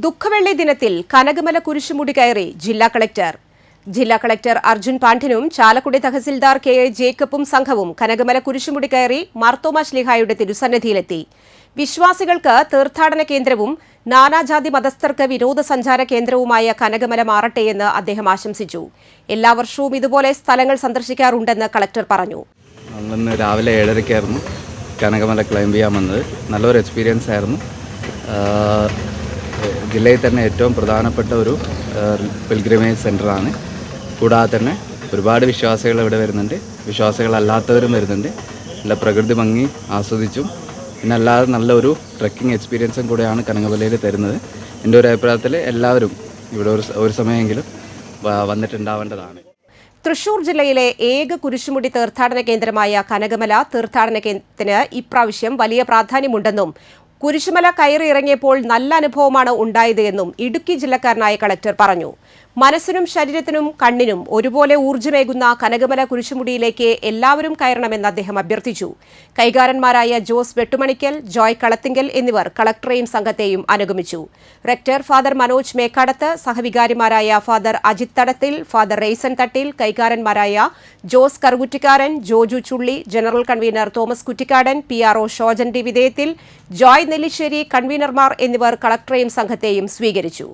ദുഃഖവെള്ളി ദിനത്തിൽ കനകമല കുരിശുമുടി കയറി ജില്ലാ കളക്ടർ അർജുൻ പാണ്ഡ്യനും ചാലക്കുടി തഹസിൽദാർ കെ എ ജേക്കബും സംഘവും കനകമല കുരിശുമുടി കയറി മാർത്തോമാ ശ്ലീഹായുടെ തിരുസന്നിധിയിലെത്തി. വിശ്വാസികൾക്ക് തീർത്ഥാടന കേന്ദ്രവും നാനാജാതി മതസ്ഥർക്ക് വിനോദസഞ്ചാര കേന്ദ്രവുമായ കനകമല മാറട്ടെയെന്ന് അദ്ദേഹം ആശംസിച്ചു. എല്ലാ വർഷവും ഇതുപോലെ സ്ഥലങ്ങൾ സന്ദർശിക്കാറുണ്ടെന്ന് കളക്ടർ പറഞ്ഞു. രാവിലെ 7:30 കനകമല ക്ലൈംബ് ചെയ്യാൻ വന്നത് നല്ലൊരു എക്സ്പീരിയൻസ് ആയിരുന്നു. ജില്ലയിൽ തന്നെ ഏറ്റവും പ്രധാനപ്പെട്ട ഒരു പിൽഗ്രിമേജ് സെൻ്ററാണ്. കൂടാതെ തന്നെ ഒരുപാട് വിശ്വാസികൾ ഇവിടെ വരുന്നുണ്ട്, വിശ്വാസികളല്ലാത്തവരും വരുന്നുണ്ട്. നല്ല പ്രകൃതി ഭംഗി ആസ്വദിച്ചും പിന്നെ അല്ലാതെ നല്ലൊരു ട്രെക്കിംഗ് എക്സ്പീരിയൻസും കൂടെയാണ് കനകമലയിൽ തരുന്നത്. എൻ്റെ ഒരു അഭിപ്രായത്തിൽ എല്ലാവരും ഇവിടെ ഒരു സമയമെങ്കിലും വന്നിട്ടുണ്ടാവേണ്ടതാണ്. തൃശൂർ ജില്ലയിലെ ഏക കുരിശുമുടി തീർത്ഥാടന കേന്ദ്രമായ കനകമല തീർത്ഥാടനത്തിന് ഇപ്രാവശ്യം വലിയ പ്രാധാന്യമുണ്ടെന്നും കുരിശുമല കയറി ഇറങ്ങിയപ്പോൾ നല്ല അനുഭവമാണ് ഉണ്ടായത് എന്നും ഇടുക്കി ജില്ലക്കാരനായ കളക്ടർ പറഞ്ഞു. മനസ്സിനും ശരീരത്തിനും കണ്ണിനും ഒരുപോലെ ഊർജ്ജമേകുന്ന കനകമല കുരിശുമുടിയിലേക്ക് എല്ലാവരും കയറണമെന്ന് അദ്ദേഹം അഭ്യർത്ഥിച്ചു. കൈകാരന്മാരായ ജോസ് വെട്ടുമണിക്കൽ, ജോയ് കളത്തിങ്കൽ എന്നിവർ കളക്ടറെയും സംഘത്തെയും അനുഗമിച്ചു. റെക്ടർ ഫാദർ മനോജ് മേക്കാടത്ത്, സഹവികാരിമാരായ ഫാദർ അജിത് തടത്തിൽ, ഫാദർ റെയ്സൻ തട്ടിൽ, കൈകാരന്മാരായ Jose Karukuttikkaran, Joju Chulli, general convener Thomas Kuttikkadan, PRO Shojan D വിധേയത്തിൽ, ജോയ് നെല്ലിശ്ശേരി, കൺവീനർമാർ എന്നിവർ കളക്ടറെയും സംഘത്തെയും സ്വീകരിച്ചു.